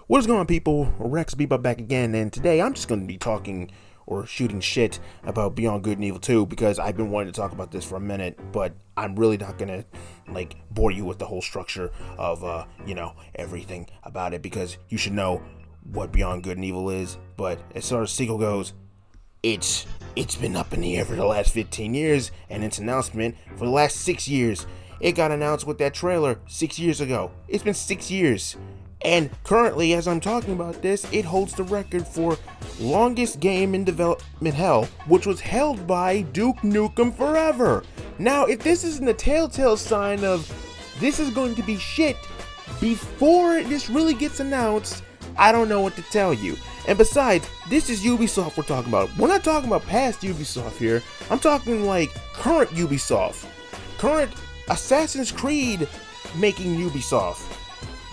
What is going on, people? Rex Bebop back again, and today I'm just going to be talking or shooting shit about Beyond Good and Evil 2 because I've been wanting to talk about this for a minute, but I'm really not going to bore you with the whole structure of everything about it, because you should know what Beyond Good and Evil is. But as far as sequel goes, it's been up in the air for the last 15 years, and its announcement for the last 6 years. It got announced with that trailer 6 years ago. It's been 6 years. And currently, as I'm talking about this, it holds the record for longest game in development hell, which was held by Duke Nukem Forever. Now, if this isn't a telltale sign of this is going to be shit before this really gets announced, I don't know what to tell you. And besides, this is Ubisoft we're talking about. We're not talking about past Ubisoft here. I'm talking like current Ubisoft. Current Assassin's Creed making Ubisoft.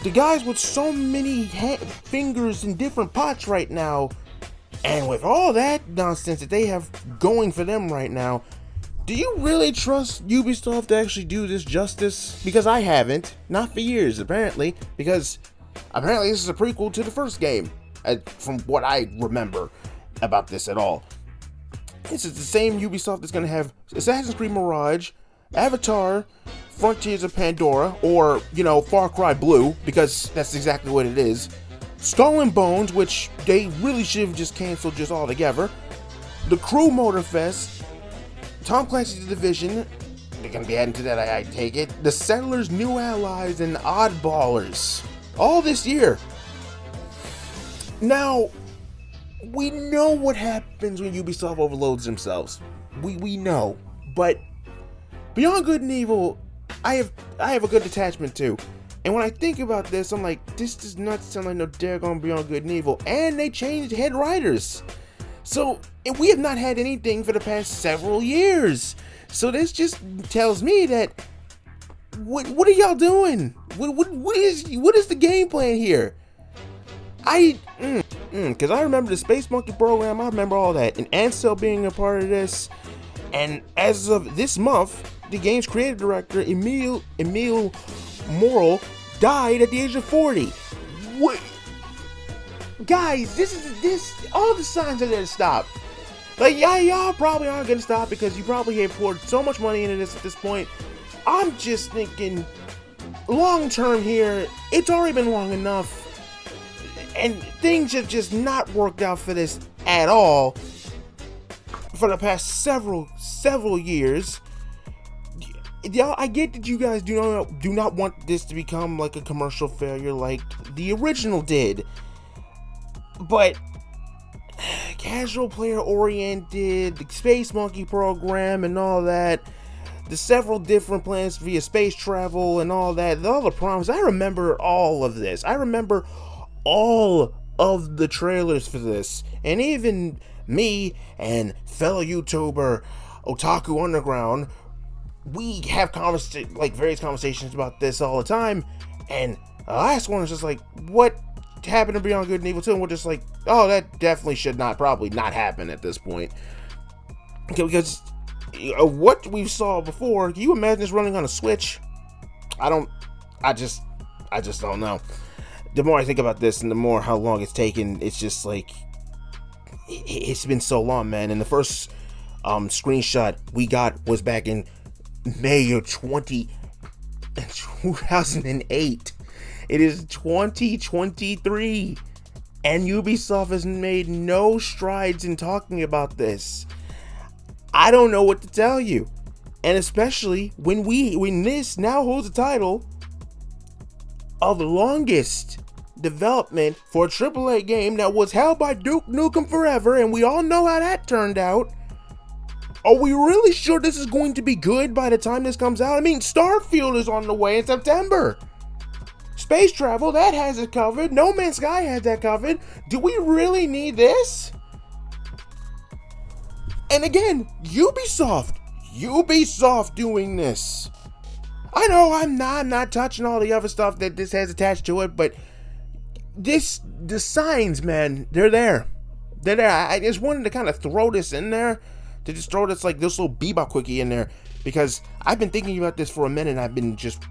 The guys with so many fingers in different pots right now, and with all that nonsense that they have going for them right now, do you really trust Ubisoft to actually do this justice? Because I haven't. Not for years, apparently. Because apparently this is a prequel to the first game, from what I remember about this at all. This is the same Ubisoft that's going to have Assassin's Creed Mirage, Avatar, Frontiers of Pandora, or, Far Cry Blue, because that's exactly what it is. Skull and Bones, which they really should have just canceled just altogether. The Crew Motorfest, Tom Clancy's The Division, they're going to be adding to that, I take it. The Settlers, New Allies, and Oddballers. All this year. Now, we know what happens when Ubisoft overloads themselves. We know. But Beyond Good and Evil, I have a good attachment to. And when I think about this, I'm like, this does not sound like no daggone Beyond Good and Evil. And they changed head writers. So, and we have not had anything for the past several years. So this just tells me that, what are y'all doing? What is the game plan here? Because I remember the Space Monkey program, I remember all that. And Ansel being a part of this. And as of this month, the game's creative director, Emile Morel, died at the age of 40. What? Guys, all the signs are there to stop. Y'all probably aren't going to stop because you probably have poured so much money into this at this point. I'm just thinking, long term here, it's already been long enough. And things have just not worked out for this at all for the past several years. Y'all, I get that you guys do not want this to become like a commercial failure like the original did. But casual player oriented, the Space Monkey program and all that, the several different plans via space travel and all that, all the promises. I remember all of this. I remember all of the trailers for this. And even me and fellow YouTuber Otaku Underground, we have various conversations about this all the time, and the last one is just like, what happened to Beyond Good and Evil 2? And we're just like, oh, that definitely should probably not happen at this point. Okay, because what we saw before, can you imagine this running on a Switch? I just don't know. The more I think about this and the more how long it's taken, it's just like, it's been so long, man. And the first screenshot we got was back in May of 2008. It is 2023, and Ubisoft has made no strides in talking about this. I don't know what to tell you, and especially when this now holds the title of the longest development for a AAA game that was held by Duke Nukem Forever, and we all know how that turned out. Are we really sure this is going to be good by the time this comes out? I mean, Starfield is on the way in September. Space travel, that has it covered. No Man's Sky has that covered. Do we really need this? And again, Ubisoft doing this. I know I'm not touching all the other stuff that this has attached to it, but the signs, man, they're there. I just wanted to kind of throw this in there. To just throw this little Bebop Quickie in there, because I've been thinking about this for a minute, and I've been just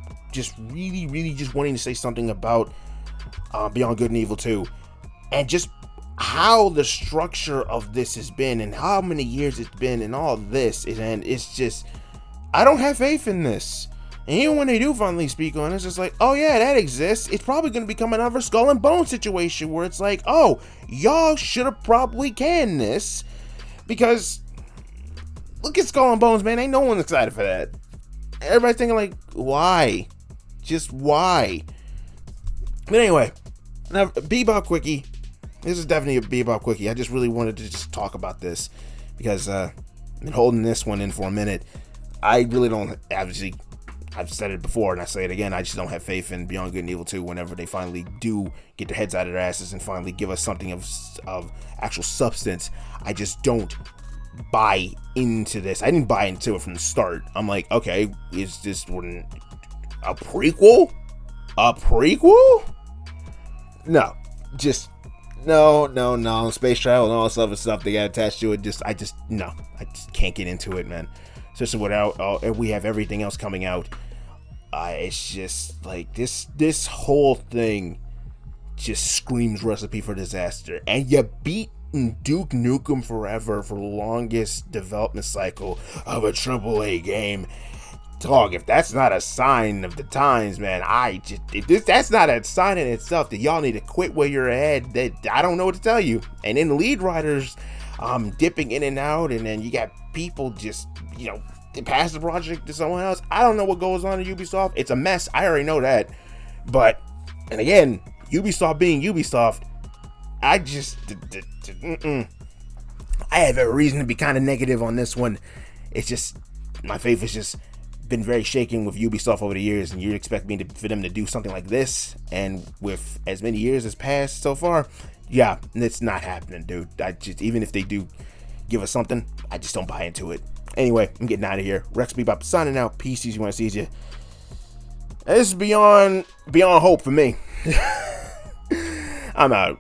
really just wanting to say something about Beyond Good and Evil 2, and just how the structure of this has been and how many years it's been and all this, and it's just, I don't have faith in this. And even when they do finally speak on it, it's just like, oh yeah, that exists. It's probably going to become another Skull and Bones situation where it's like, oh, y'all should have probably canned this, because look at Skull and Bones, man. Ain't no one excited for that. Everybody's thinking like, why? Just why? But anyway, now Bebop Quickie. This is definitely a Bebop Quickie. I just really wanted to just talk about this because I've been holding this one in for a minute. I really don't, obviously, I've said it before and I say it again, I just don't have faith in Beyond Good and Evil 2 whenever they finally do get their heads out of their asses and finally give us something of actual substance. I just don't buy into this. I didn't buy into it from the start. I'm like, okay, is this one a prequel? A prequel? No, just no. Space travel and all this other stuff they got attached to it. I just can't get into it, man. Especially without we have everything else coming out. It's just like this whole thing just screams recipe for disaster. And you beaten Duke Nukem Forever for the longest development cycle of a AAA game. Dog, if that's not a sign of the times, man, that's not a sign in itself that y'all need to quit where you're at, that I don't know what to tell you. And then the lead writers dipping in and out, and then you got people just, they pass the project to someone else. I don't know what goes on at Ubisoft. It's a mess. I already know that. But, and again, Ubisoft being Ubisoft, I just, I have a reason to be kind of negative on this one. It's just, my faith has just been very shaken with Ubisoft over the years, and you expect me for them to do something like this, and with as many years as passed so far, yeah, it's not happening, dude. Even if they do give us something, I just don't buy into it. Anyway, I'm getting out of here. Rex Bebop signing out. PCs, you want to see you. This is beyond hope for me. I'm out.